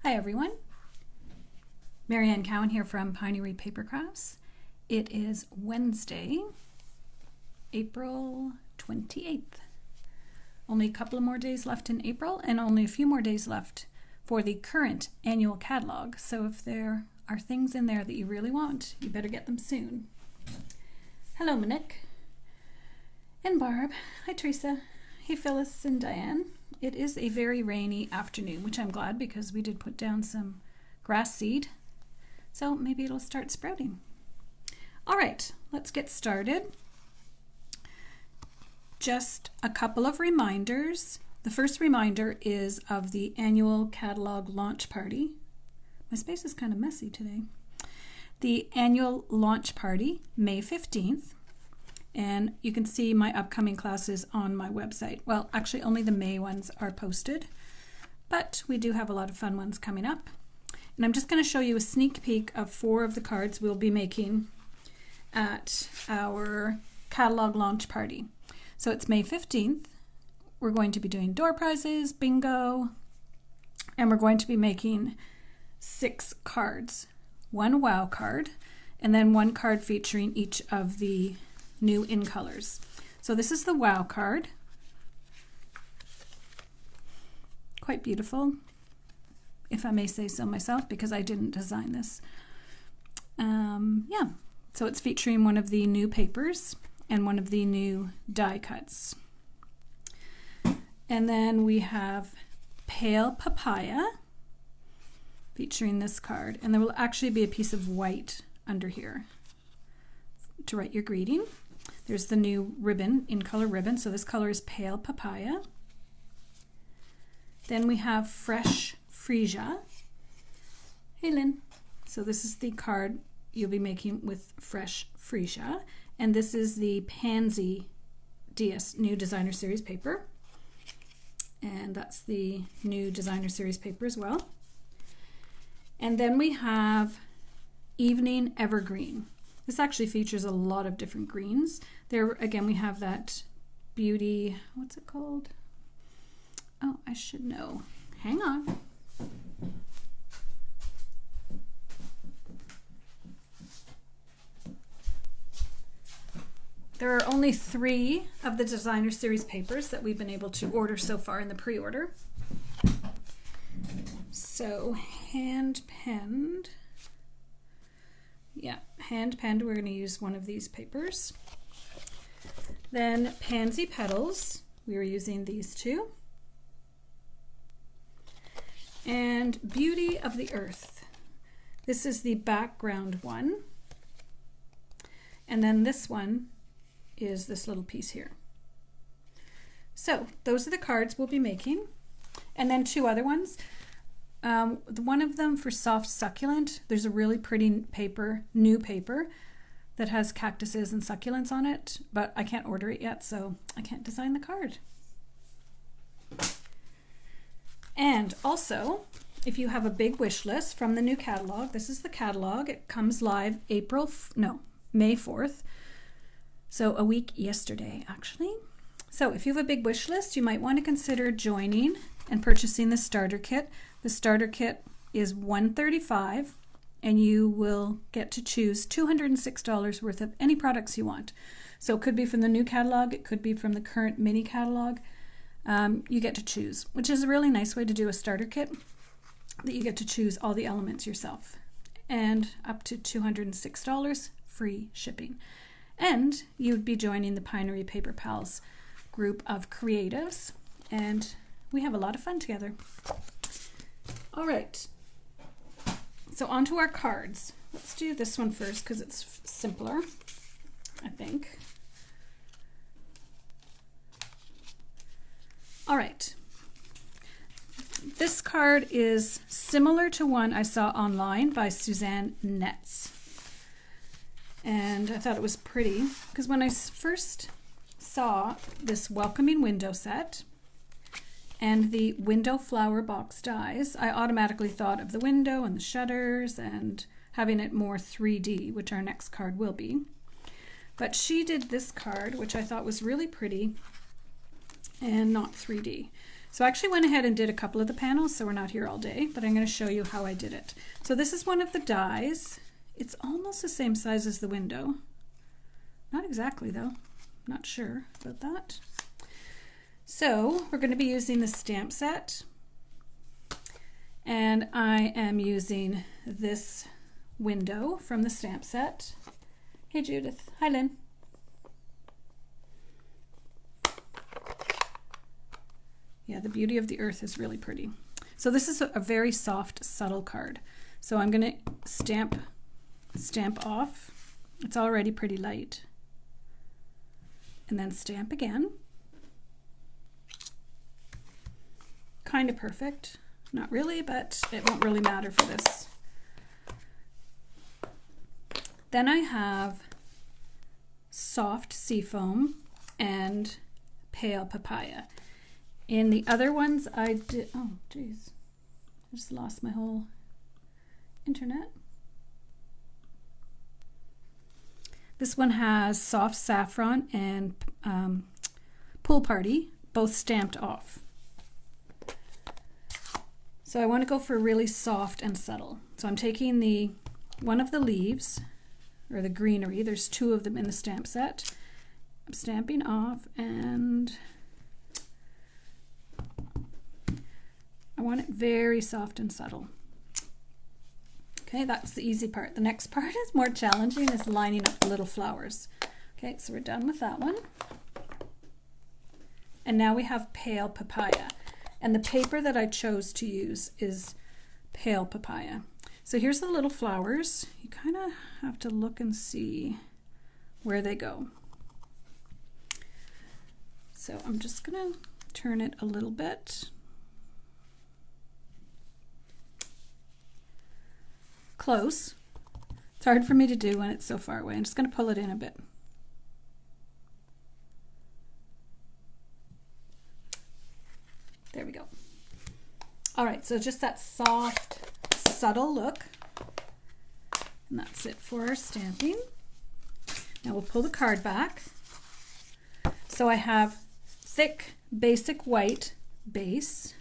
Hi everyone, Marianne Cowan here from Pinery Paper Crafts. It is Wednesday, April 28th. Only a couple of more days left in April and only a few more days left for the current annual catalog. So if there are things in there that you really want, you better get them soon. Hello Monique and Barb. Hi Teresa. Hey Phyllis and Diane. It is a very rainy afternoon, which I'm glad because we did put down some grass seed. So maybe it'll start sprouting. All right, let's get started. Just a couple of reminders. The first reminder is of the annual catalog launch party. My space is kind of messy today. The annual launch party, May 15th. And you can see my upcoming classes on my website. Well, actually only the May ones are posted, but we do have a lot of fun ones coming up. And I'm just going to show you a sneak peek of 4 of the cards we'll be making at our catalog launch party. So it's May 15th. We're going to be doing door prizes, bingo, and we're going to be making 6 cards. 1 wow card, and then 1 card featuring each of the new in colors. So this is the wow card. Quite beautiful, if I may say so myself, because I didn't design this. Yeah, so it's featuring one of the new papers and one of the new die cuts. And then we have Pale Papaya featuring this card, and there will actually be a piece of white under here to write your greeting. There's the new ribbon, in color ribbon, so this color is Pale Papaya. Then we have Fresh Freesia. Hey Lynn. So this is the card you'll be making with Fresh Freesia, and this is the Pansy DS new designer series paper, and that's the new designer series paper as well. And then we have Evening Evergreen. This actually features a lot of different greens. There again we have that beauty, what's it called? Oh, I should know. Hang on. There are only 3 of the designer series papers that we've been able to order so far in the pre-order. So hand penned. Yeah, hand penned, we're going to use one of these papers. Then Pansy Petals, we were using these 2. And Beauty of the Earth. This is the background one. And then this one is this little piece here. So those are the cards we'll be making. And then 2 other ones. One of them for Soft Succulent, there's a really pretty paper, new paper, that has cactuses and succulents on it, but I can't order it yet, so I can't design the card. And also, if you have a big wish list from the new catalog, this is the catalog. It comes live May 4th, so a week yesterday, actually. So if you have a big wish list, you might want to consider joining and purchasing the starter kit. The starter kit is $135, and you will get to choose $206 worth of any products you want. So it could be from the new catalog, it could be from the current mini catalog. You get to choose, which is a really nice way to do a starter kit, that you get to choose all the elements yourself. And up to $206, free shipping. And you'd be joining the Pinery Paper Pals group of creatives, and we have a lot of fun together. All right, so on to our cards. Let's do this one first because it's simpler, I think. All right, this card is similar to one I saw online by Suzanne Netz, and I thought it was pretty because when I first saw this welcoming window set and the window flower box dies, I automatically thought of the window and the shutters and having it more 3D, which our next card will be. But she did this card, which I thought was really pretty and not 3D. So I actually went ahead and did a couple of the panels, so we're not here all day, but I'm going to show you how I did it. So this is one of the dies. It's almost the same size as the window. Not exactly though, not sure about that. So we're going to be using the stamp set, and I am using this window from the stamp set. Hey Judith, hi Lynn. Yeah, the beauty of the earth is really pretty. So this is a very soft, subtle card. So I'm going to stamp off. It's already pretty light. And then stamp again. Kind of perfect. Not really, but it won't really matter for this. Then I have soft seafoam and pale papaya. In the other ones I did, oh geez, I just lost my whole internet. This one has soft saffron and pool party, both stamped off. So I want to go for really soft and subtle. So I'm taking one of the leaves, or the greenery, there's 2 of them in the stamp set. I'm stamping off, and I want it very soft and subtle. Okay, that's the easy part. The next part is more challenging, is lining up the little flowers. Okay, so we're done with that one. And now we have pale papaya. And the paper that I chose to use is pale papaya. So here's the little flowers. You kind of have to look and see where they go. So I'm just gonna turn it a little bit. Close. It's hard for me to do when it's so far away. I'm just going to pull it in a bit. There we go. All right, so just that soft, subtle look. And that's it for our stamping. Now we'll pull the card back. So I have thick, basic white base.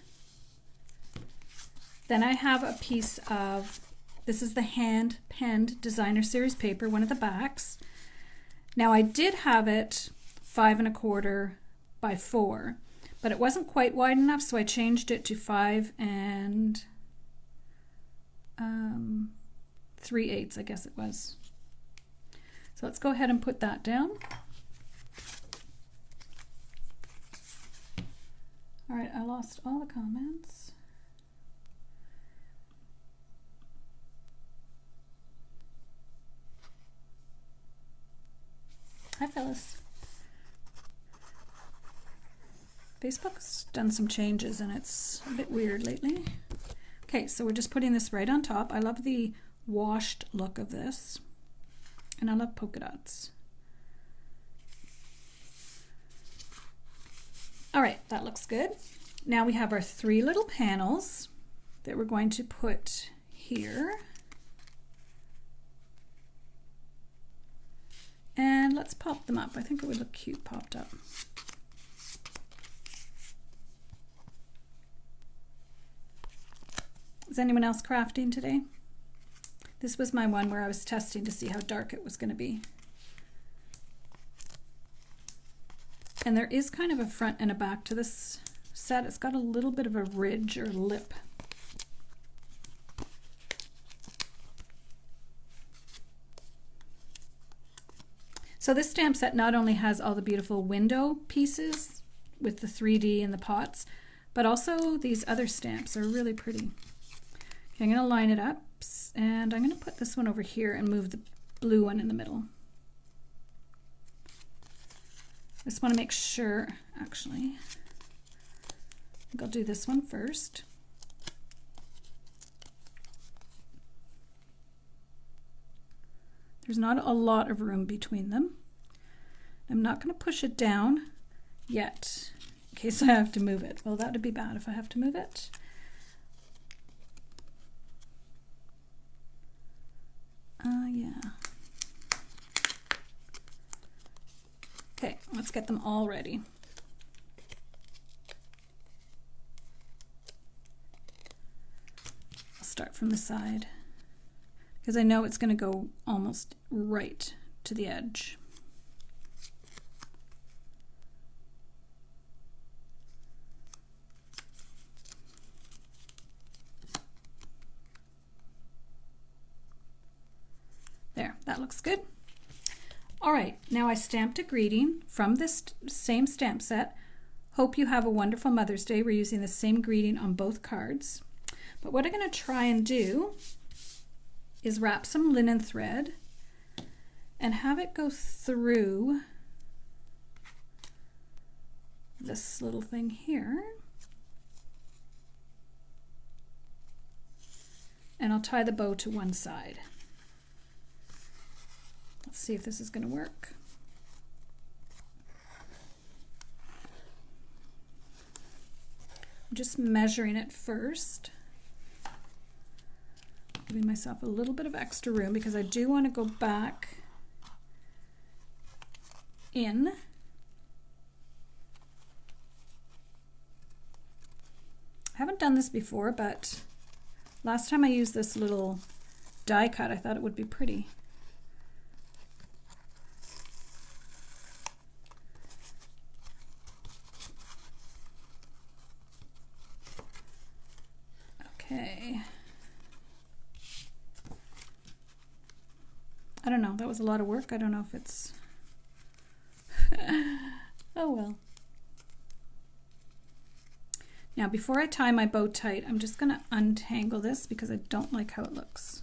Then I have a piece of, this is the hand penned designer series paper, one of the backs. Now I did have it 5 1/4 by 4, but it wasn't quite wide enough, so I changed it to 5 3/8, I guess it was. So let's go ahead and put that down. All right, I lost all the comments. Hi Phyllis. Facebook's done some changes and it's a bit weird lately. Okay, so we're just putting this right on top. I love the washed look of this, and I love polka dots. All right, that looks good. Now we have our 3 little panels that we're going to put here. And let's pop them up. I think it would look cute popped up. Is anyone else crafting today? This was my one where I was testing to see how dark it was going to be. And there is kind of a front and a back to this set. It's got a little bit of a ridge or lip. So this stamp set not only has all the beautiful window pieces with the 3D and the pots, but also these other stamps are really pretty. Okay, I'm going to line it up, and I'm going to put this one over here and move the blue one in the middle. I just want to make sure, actually, I think I'll do this one first. There's not a lot of room between them. I'm not going to push it down yet, in case I have to move it. Well, that would be bad if I have to move it. Yeah. Okay, let's get them all ready. start from the side because I know it's going to go almost right to the edge. There, that looks good. All right, now I stamped a greeting from this same stamp set. Hope you have a wonderful Mother's Day. We're using the same greeting on both cards. But what I'm going to try and do is wrap some linen thread and have it go through this little thing here. And I'll tie the bow to one side. Let's see if this is going to work. I'm just measuring it first, giving myself a little bit of extra room because I do want to go back in. I haven't done this before, but last time I used this little die cut, I thought it would be pretty. Okay. I don't know, that was a lot of work. I don't know if it's... Oh well. Now before I tie my bow tight, I'm just going to untangle this because I don't like how it looks.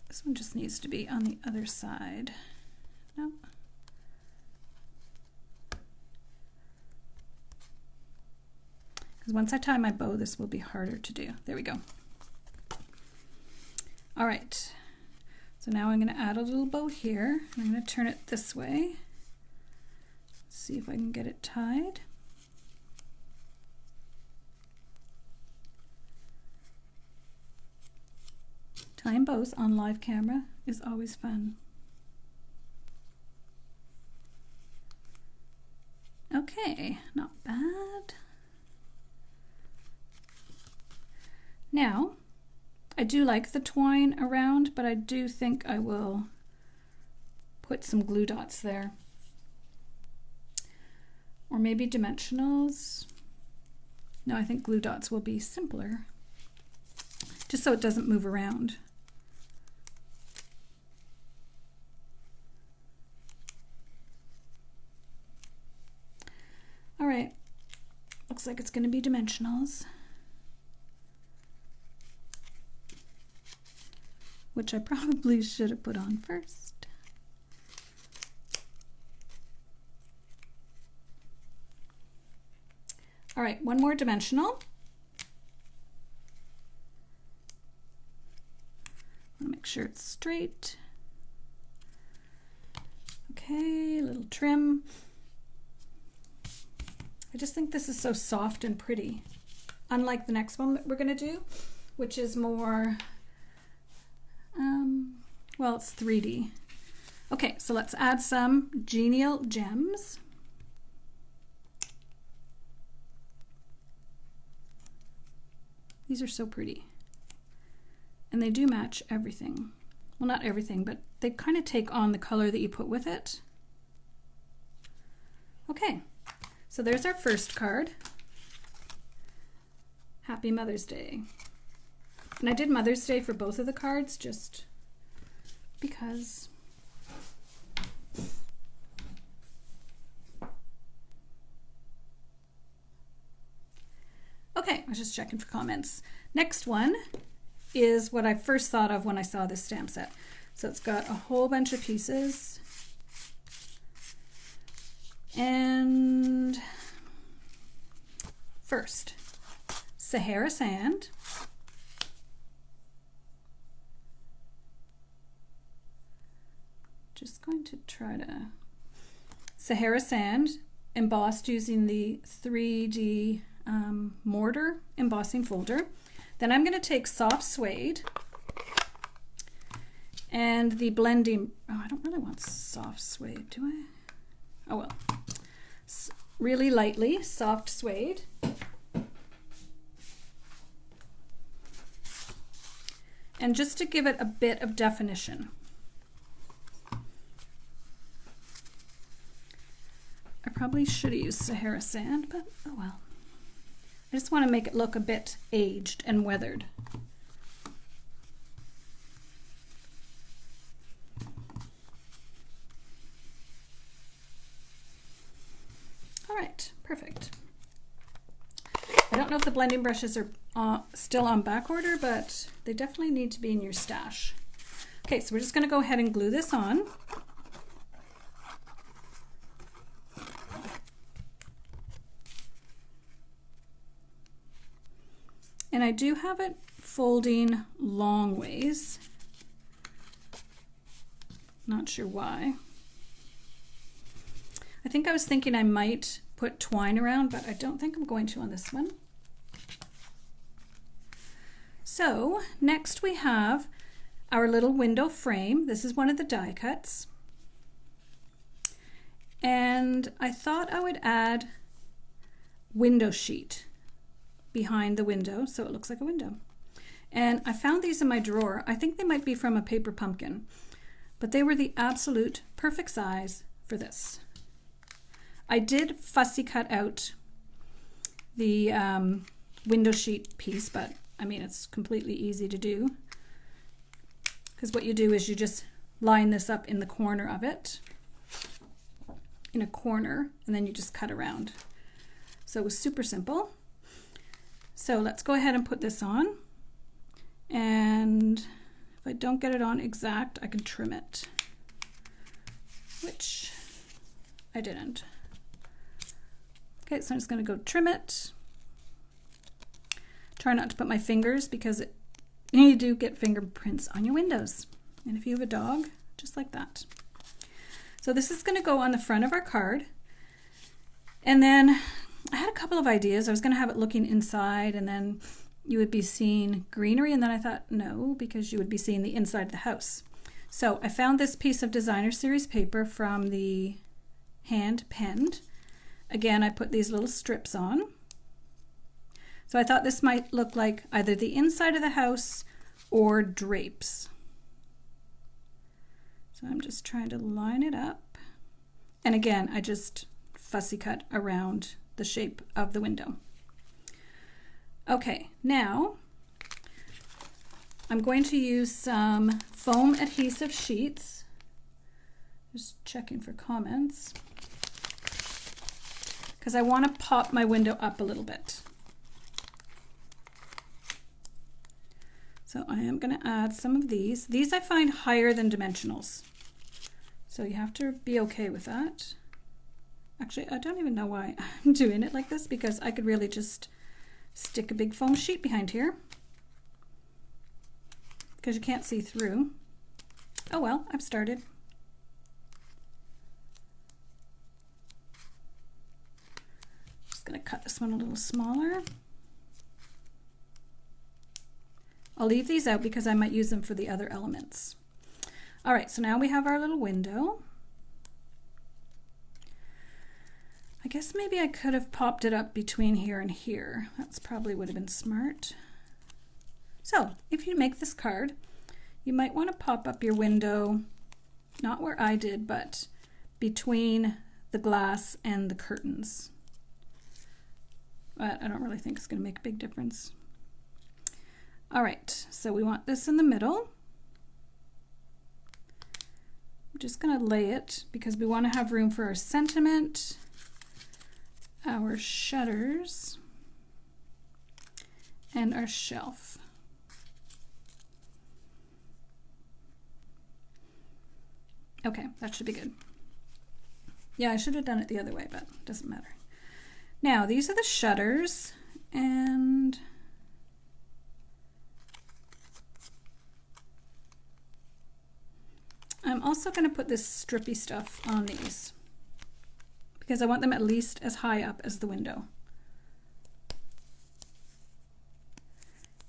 This one just needs to be on the other side. No. Because once I tie my bow, this will be harder to do. There we go. All right. So now I'm going to add a little bow here. I'm going to turn it this way. See if I can get it tied. Tying bows on live camera is always fun. Okay, not bad. Now, I do like the twine around, but I do think I will put some glue dots there. Or maybe dimensionals. No, I think glue dots will be simpler, just so it doesn't move around. All right, looks like it's going to be dimensionals, which I probably should have put on first. All right, one more dimensional. I want to make sure it's straight. Okay, a little trim. I just think this is so soft and pretty, unlike the next one that we're going to do, which is more, well, it's 3D. Okay, so let's add some genial gems. These are so pretty. And they do match everything. Well, not everything, but they kind of take on the color that you put with it. Okay, so there's our first card. Happy Mother's Day. And I did Mother's Day for both of the cards just because. Okay, I was just checking for comments. Next one is what I first thought of when I saw this stamp set. So it's got a whole bunch of pieces. And first, Sahara Sand. Just going to try to... Sahara Sand, embossed using the 3D mortar embossing folder. Then I'm going to take soft suede and the blending... Oh, I don't really want soft suede, do I? Oh well. really lightly, soft suede. And just to give it a bit of definition. I probably should have used Sahara sand, but oh well. I just want to make it look a bit aged and weathered. All right, perfect. I don't know if the blending brushes are still on back order, but they definitely need to be in your stash. Okay, so we're just going to go ahead and glue this on. And I do have it folding long ways. Not sure why. I think I was thinking I might put twine around, but I don't think I'm going to on this one. So next we have our little window frame. This is one of the die cuts. And I thought I would add window sheet behind the window so it looks like a window. And I found these in my drawer. I think they might be from a paper pumpkin, but they were the absolute perfect size for this. I did fussy cut out the window sheet piece, but I mean, it's completely easy to do, because what you do is you just line this up in the corner of it, in a corner, and then you just cut around. So it was super simple. So let's go ahead and put this on. And if I don't get it on exact, I can trim it, which I didn't. Okay, so I'm just going to go trim it. Try not to put my fingers, because you do get fingerprints on your windows. And if you have a dog, just like that. So this is going to go on the front of our card. And then I had a couple of ideas. I was going to have it looking inside, and then you would be seeing greenery, and then I thought no, because you would be seeing the inside of the house. So I found this piece of designer series paper from the hand penned. Again, I put these little strips on. So I thought this might look like either the inside of the house or drapes. So I'm just trying to line it up. And again, I just fussy cut around the shape of the window. Okay, now I'm going to use some foam adhesive sheets. Just checking for comments, because I want to pop my window up a little bit. So I am going to add some of these. These I find higher than dimensionals, so you have to be okay with that. Actually, I don't even know why I'm doing it like this, because I could really just stick a big foam sheet behind here, because you can't see through. Oh well, I've started. Just going to cut this one a little smaller. I'll leave these out because I might use them for the other elements. All right, so now we have our little window. I guess maybe I could have popped it up between here and here. That's probably would have been smart. So if you make this card, you might want to pop up your window, not where I did, but between the glass and the curtains. But I don't really think it's going to make a big difference. All right, so we want this in the middle. I'm just going to lay it because we want to have room for our sentiment, our shutters, and our shelf. Okay, that should be good. Yeah, I should have done it the other way, but it doesn't matter. Now, these are the shutters, and I'm also going to put this strippy stuff on these because I want them at least as high up as the window.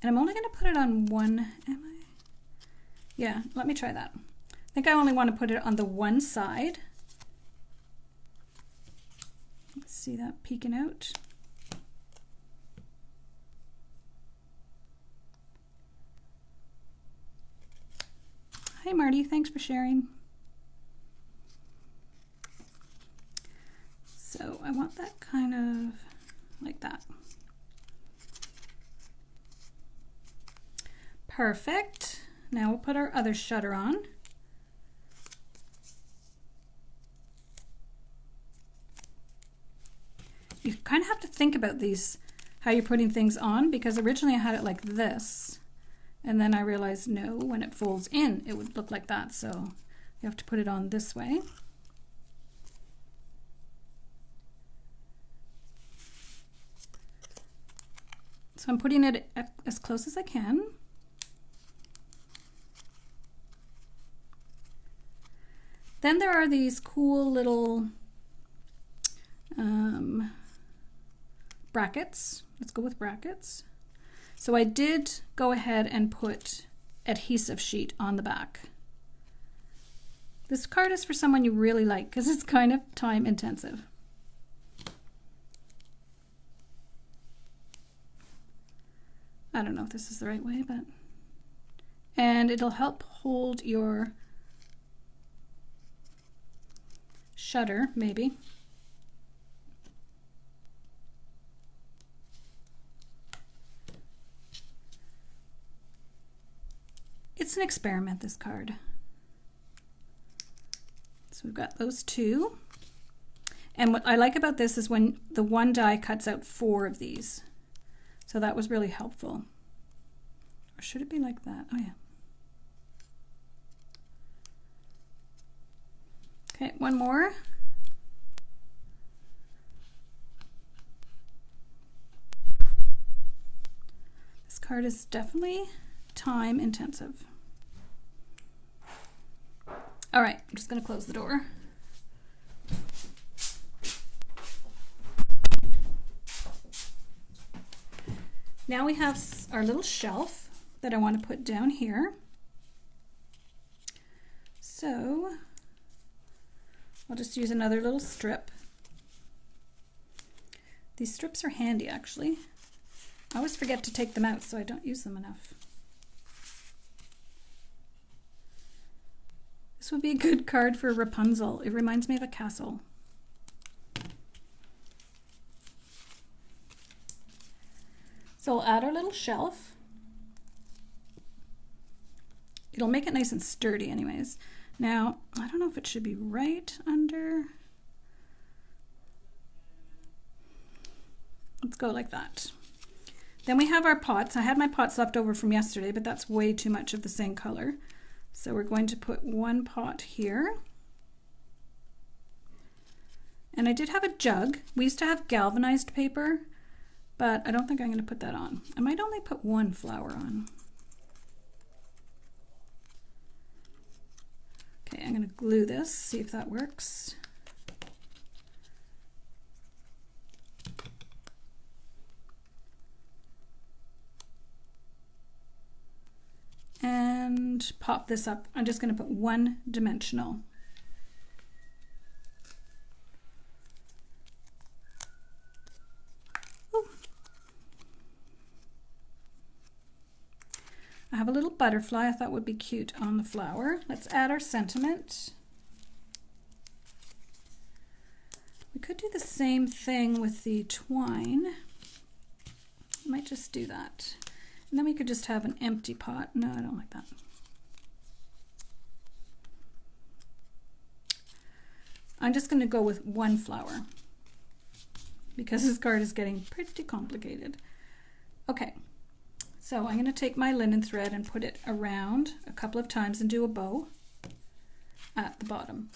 And I'm only going to put it on one, am I? Yeah, let me try that. I think I only want to put it on the one side. Let's See that peeking out? Hi Marty, thanks for sharing. So I want that kind of like that. Perfect. Now we'll put our other shutter on. You kind of have to think about these, how you're putting things on, because originally I had it like this, and then I realized no, when it folds in it would look like that, so you have to put it on this way. So I'm putting it as close as I can. Then there are these cool little brackets. Let's go with brackets. So I did go ahead and put adhesive sheet on the back. This card is for someone you really like because it's kind of time intensive. I don't know if this is the right way, but... And it'll help hold your shutter, maybe. It's an experiment, this card. So we've got those two. And what I like about this is when the one die cuts out 4 of these. So that was really helpful. Or should it be like that? Oh yeah. Okay, one more. This card is definitely time intensive. All right, I'm just going to close the door. Now we have our little shelf that I want to put down here. So I'll just use another little strip. These strips are handy actually. I always forget to take them out, so I don't use them enough. This would be a good card for Rapunzel. It reminds me of a castle. So we'll add our little shelf. It'll make it nice and sturdy anyways. Now, I don't know if it should be right under. Let's go like that. Then we have our pots. I had my pots left over from yesterday, but that's way too much of the same color. So we're going to put one pot here. And I did have a jug. We used to have galvanized paper, but I don't think I'm going to put that on. I might only put one flower on. Okay, I'm going to glue this, see if that works. And pop this up. I'm just going to put one dimensional. Ooh. I have a little butterfly I thought would be cute on the flower. Let's add our sentiment. We could do the same thing with the twine. I might just do that. And then we could just have an empty pot. No, I don't like that. I'm just going to go with one flower because this card is getting pretty complicated. Okay, so I'm going to take my linen thread and put it around a couple of times and do a bow at the bottom.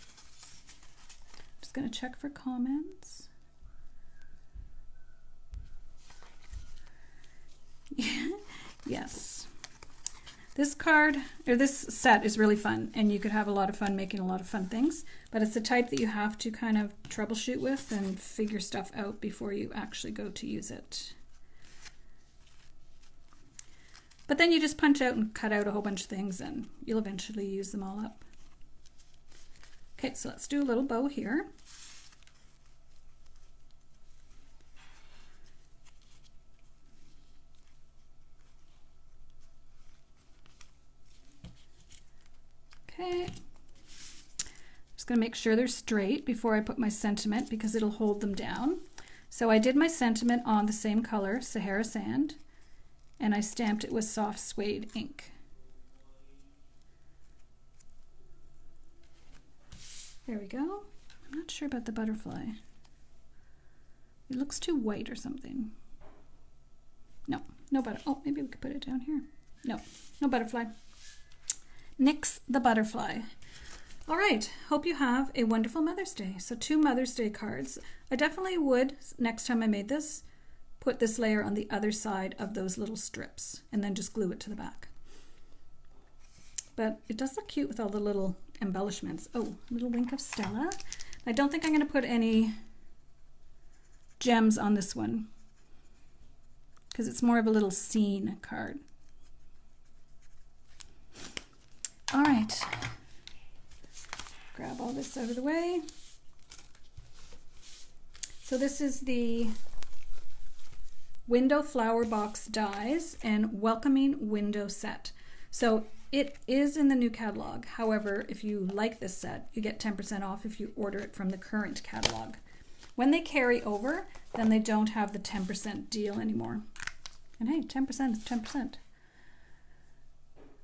Just going to check for comments. Yes. This card, or this set is really fun, and you could have a lot of fun making a lot of fun things, but it's the type that you have to kind of troubleshoot with and figure stuff out before you actually go to use it. But then you just punch out and cut out a whole bunch of things and you'll eventually use them all up. Okay, so let's do a little bow here. Just going to make sure they're straight before I put my sentiment because it'll hold them down. So I did my sentiment on the same color, Sahara Sand, and I stamped it with soft suede ink. There we go. I'm not sure about the butterfly. It looks too white or something. No, no butterfly. Oh, maybe we could put it down here. No, no butterfly. Nix the butterfly. All right, hope you have a wonderful Mother's Day. So 2 Mother's Day cards. I definitely would, next time I made this, put this layer on the other side of those little strips and then just glue it to the back. But it does look cute with all the little embellishments. Oh, little wink of Stella. I don't think I'm going to put any gems on this one because it's more of a little scene card. All right, grab all this out of the way. So this is the Window Flower Box Dies and Welcoming Window Set. So it is in the new catalog. However, if you like this set, you get 10% off if you order it from the current catalog. When they carry over, then they don't have the 10% deal anymore. And hey, 10% is 10%.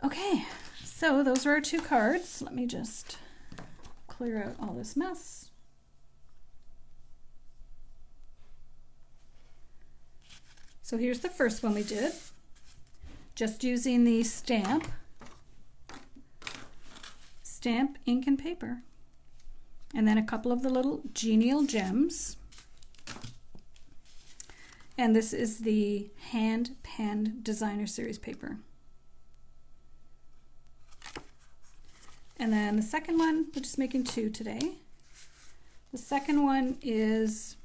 Okay, so those are our 2 cards. Let me just clear out all this mess. So here's the first one we did. Just using the stamp, ink, and paper. And then a couple of the little genial gems. And this is the hand-penned designer series paper. And then the second one, we're just making 2 today. The second one is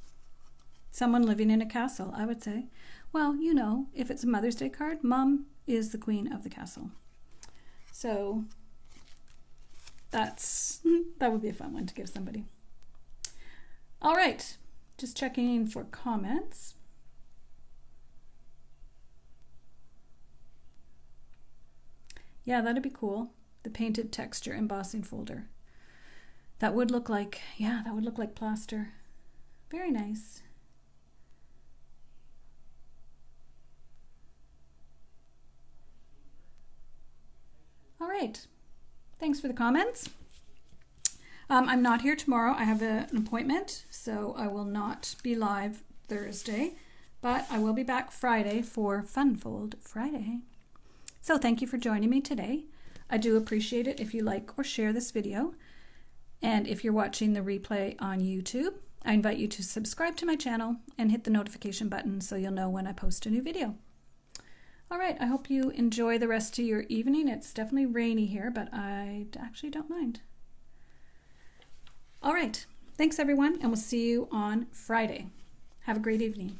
someone living in a castle, I would say. Well, you know, if it's a Mother's Day card, Mom is the queen of the castle. So that would be a fun one to give somebody. All right, just checking for comments. Yeah, that'd be cool. The painted texture embossing folder. That would look like, yeah, that would look like plaster. Very nice. All right, thanks for the comments. I'm not here tomorrow. I have an appointment, so I will not be live Thursday, but I will be back Friday for Funfold Friday. So thank you for joining me today. I do appreciate it if you like or share this video. And if you're watching the replay on YouTube, I invite you to subscribe to my channel and hit the notification button so you'll know when I post a new video. All right, I hope you enjoy the rest of your evening. It's definitely rainy here, but I actually don't mind. All right, thanks everyone, and we'll see you on Friday. Have a great evening.